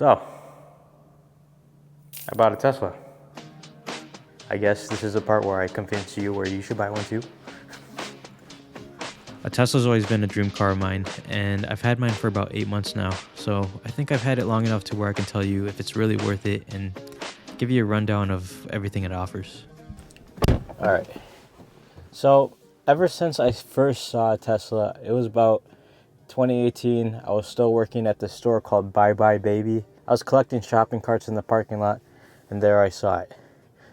So, I bought a Tesla. I guess this is the part where I convince you where you should buy one too. A Tesla's always been a dream car of mine, and I've had mine for about 8 months now, so I think I've had it long enough to where I can tell you if it's really worth it and give you a rundown of everything it offers. Alright, so ever since I first saw a Tesla, it was about 2018. I was still working at this store called Bye Bye Baby. I was collecting shopping carts in the parking lot, and there I saw it.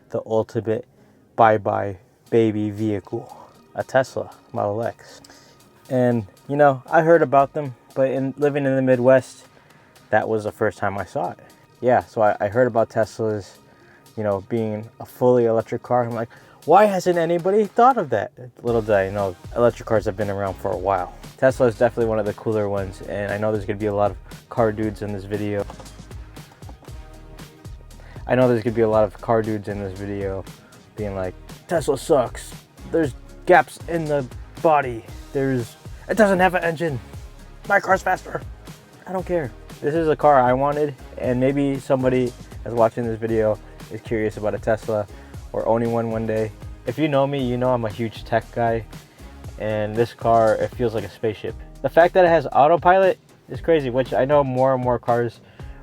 The ultimate Bye Bye Baby vehicle. A Tesla Model X. And, you know, I heard about them, but living in the Midwest, that was the first time I saw it. Yeah, so I heard about Teslas, you know, being a fully electric car. I'm like, why hasn't anybody thought of that? Little did I know, electric cars have been around for a while. Tesla is definitely one of the cooler ones, and I know there's gonna be a lot of car dudes in this video. Being like, Tesla sucks. There's gaps in the body. It doesn't have an engine. My car's faster. I don't care. This is a car I wanted, and maybe somebody that's watching this video is curious about a Tesla or owning one day. If you know me, you know I'm a huge tech guy, and this car, it feels like a spaceship. The fact that it has autopilot is crazy, which I know more and more cars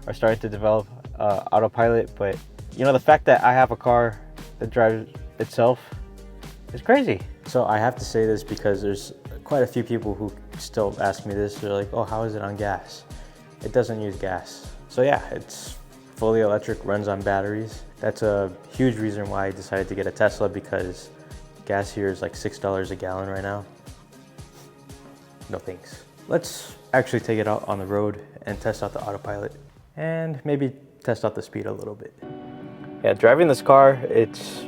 are starting to develop autopilot, but you know, the fact that I have a car that drives itself is crazy. So I have to say this because there's quite a few people who still ask me this. They're like, oh, how is it on gas? It doesn't use gas. So yeah, it's fully electric, runs on batteries. That's a huge reason why I decided to get a Tesla, because gas here is like $6 a gallon right now. No thanks. Let's actually take it out on the road and test out the autopilot and maybe test out the speed a little bit. Yeah, driving this car, it's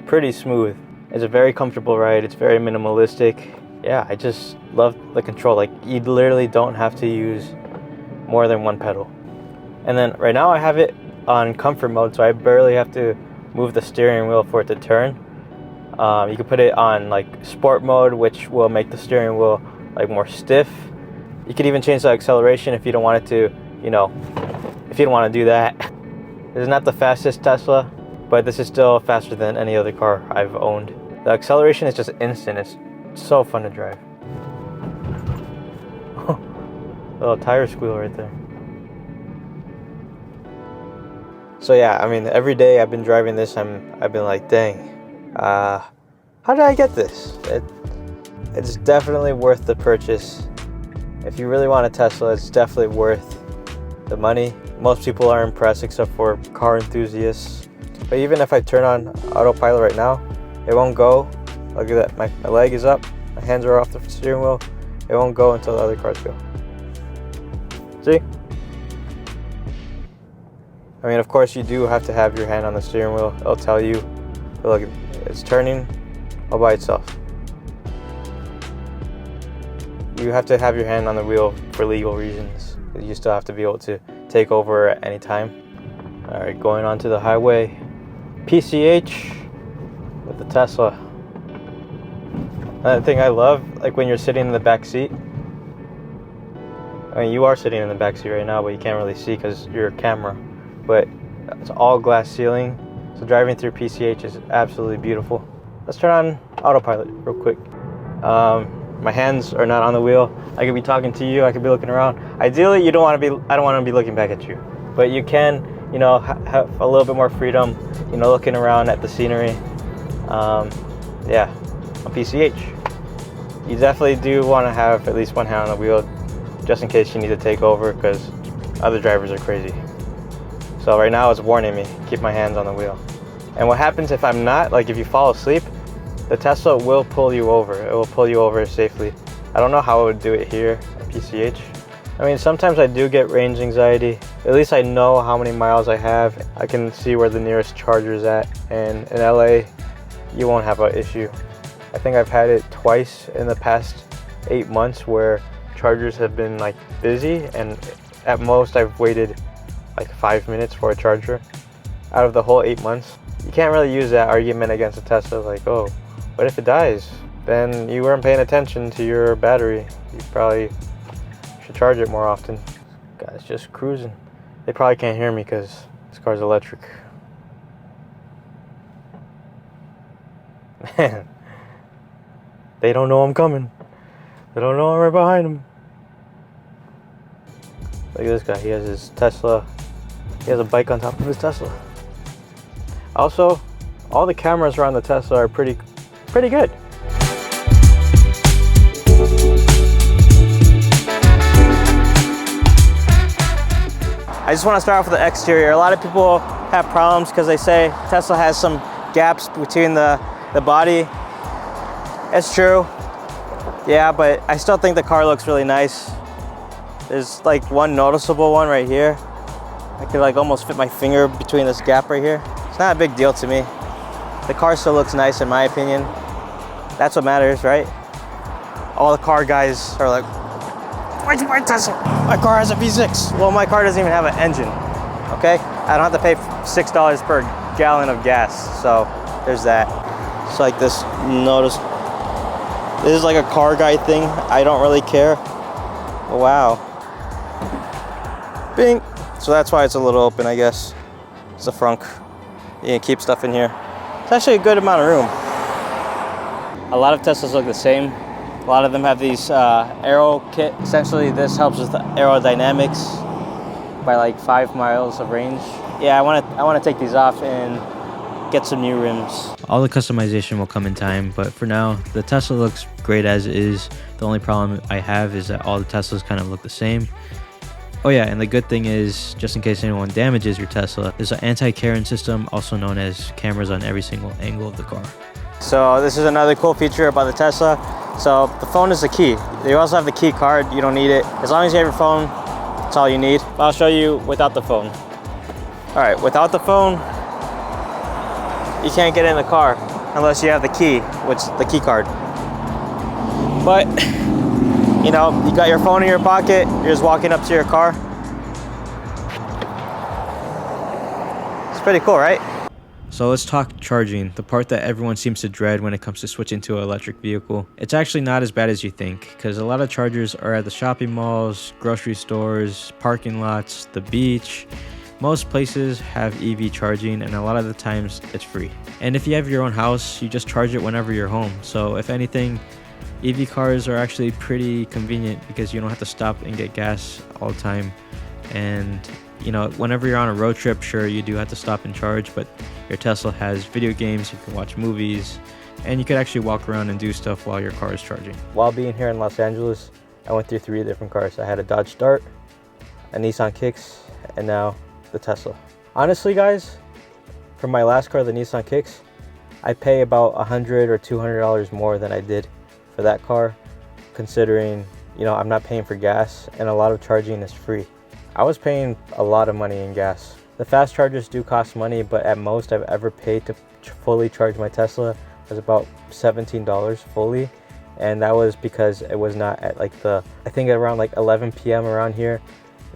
pretty smooth. It's a very comfortable ride. It's very minimalistic. Yeah, I just love the control. Like, you literally don't have to use more than one pedal. And then right now I have it on comfort mode, so I barely have to move the steering wheel for it to turn. You can put it on like sport mode, which will make the steering wheel like more stiff. You could even change the acceleration if you don't want it to, you know, if you don't want to do that. This is not the fastest Tesla, but this is still faster than any other car I've owned. The acceleration is just instant. It's so fun to drive. Little tire squeal right there. So yeah, I mean, every day I've been driving this, I've been like, dang, how did I get this? It's definitely worth the purchase. If you really want a Tesla, it's definitely worth the money. Most people are impressed except for car enthusiasts. But even if I turn on autopilot right now, it won't go. Look at that, my leg is up, my hands are off the steering wheel. It won't go until the other cars go. See? I mean, of course you do have to have your hand on the steering wheel. It'll tell you, look, it's turning all by itself. You have to have your hand on the wheel for legal reasons. You still have to be able to take over at any time. All right, going onto the highway. PCH with the Tesla. Another thing I love, like when you're sitting in the back seat. I mean, you are sitting in the back seat right now, but you can't really see because you're a camera. But it's all glass ceiling, so driving through PCH is absolutely beautiful. Let's turn on autopilot real quick. My hands are not on the wheel. I could be talking to you, I could be looking around. Ideally, I don't want to be looking back at you. But you can, you know, have a little bit more freedom, you know, looking around at the scenery. Yeah, on PCH. You definitely do want to have at least one hand on the wheel, just in case you need to take over, because other drivers are crazy. So right now it's warning me, keep my hands on the wheel. And what happens if I'm not, like if you fall asleep, the Tesla will pull you over. It will pull you over safely. I don't know how it would do it here at PCH. I mean, sometimes I do get range anxiety. At least I know how many miles I have. I can see where the nearest charger is at. And in LA, you won't have an issue. I think I've had it twice in the past 8 months where chargers have been like busy, and at most I've waited like 5 minutes for a charger out of the whole 8 months. You can't really use that argument against a Tesla, like, oh, what if it dies? Then you weren't paying attention to your battery. You probably should charge it more often. Guys, just cruising. They probably can't hear me because this car's electric. Man, they don't know I'm coming. They don't know I'm right behind them. Look at this guy. He has his Tesla. He has a bike on top of his Tesla. Also, all the cameras around the Tesla are pretty good. I just want to start off with the exterior. A lot of people have problems because they say Tesla has some gaps between the body. It's true. Yeah, but I still think the car looks really nice. There's like one noticeable one right here. I could like almost fit my finger between this gap right here. It's not a big deal to me. The car still looks nice in my opinion. That's what matters, right? All the car guys are like, why'd you buy a Tesla? My car has a V6. Well, my car doesn't even have an engine, okay? I don't have to pay $6 per gallon of gas, so there's that. It's like this this is like a car guy thing. I don't really care. Wow. Bing. So that's why it's a little open, I guess. It's the frunk. You can keep stuff in here. It's actually a good amount of room. A lot of Teslas look the same. A lot of them have these aero kit. Essentially, this helps with the aerodynamics by like 5 miles of range. Yeah, I want to take these off and get some new rims. All the customization will come in time, but for now, the Tesla looks great as is. The only problem I have is that all the Teslas kind of look the same. Oh yeah, and the good thing is, just in case anyone damages your Tesla, there's an anti-Karen system, also known as cameras on every single angle of the car. So this is another cool feature about the Tesla. So the phone is the key. You also have the key card, you don't need it. As long as you have your phone, that's all you need. I'll show you without the phone. All right, without the phone, you can't get in the car unless you have the key, which is the key card. But, you know, you got your phone in your pocket, you're just walking up to your car. It's pretty cool, right? So let's talk charging, the part that everyone seems to dread when it comes to switching to an electric vehicle. It's actually not as bad as you think, because a lot of chargers are at the shopping malls, grocery stores, parking lots, the beach. Most places have EV charging, and a lot of the times it's free. And if you have your own house, you just charge it whenever you're home. So if anything, EV cars are actually pretty convenient because you don't have to stop and get gas all the time. And you know, whenever you're on a road trip, sure, you do have to stop and charge, but your Tesla has video games, you can watch movies, and you could actually walk around and do stuff while your car is charging. While being here in Los Angeles, I went through 3 different cars. I had a Dodge Dart, a Nissan Kicks, and now the Tesla. Honestly, guys, for my last car, the Nissan Kicks, I pay about $100 or $200 more than I did for that car, considering, you know, I'm not paying for gas and a lot of charging is free. I was paying a lot of money in gas. The fast chargers do cost money, but at most I've ever paid to fully charge my Tesla was about $17 fully. And that was because it was not at like I think around like 11 p.m. around here,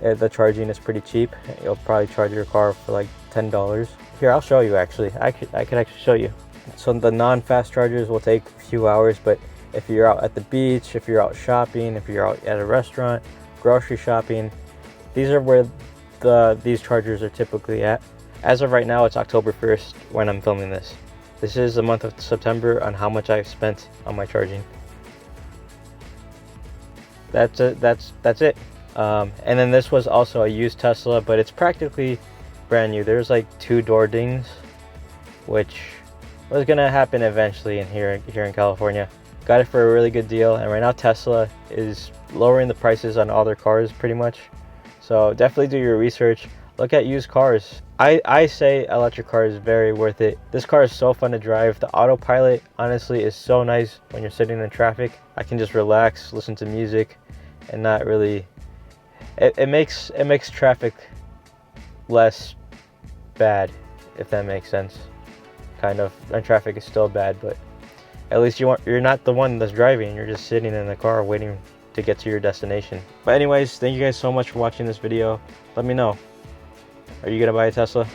the charging is pretty cheap. You'll probably charge your car for like $10. Here, I'll show you actually. I could actually show you. So the non-fast chargers will take a few hours, but if you're out at the beach, if you're out shopping, if you're out at a restaurant, grocery shopping, these are where these chargers are typically at. As of right now, it's October 1st when I'm filming this. This is the month of September on how much I've spent on my charging. That's it. And then this was also a used Tesla, but it's practically brand new. There's like 2 door dings, which was gonna happen eventually here in California. Got it for a really good deal, and right now Tesla is lowering the prices on all their cars pretty much. So definitely do your research. Look at used cars. I say electric car is very worth it. This car is so fun to drive. The Autopilot honestly is so nice when you're sitting in traffic. I can just relax, listen to music, and not really. It makes traffic less bad, if that makes sense. Kind of. And traffic is still bad, but at least you're not the one that's driving. You're just sitting in the car waiting to get to your destination. But anyways, thank you guys so much for watching this video. Let me know, are you gonna buy a Tesla?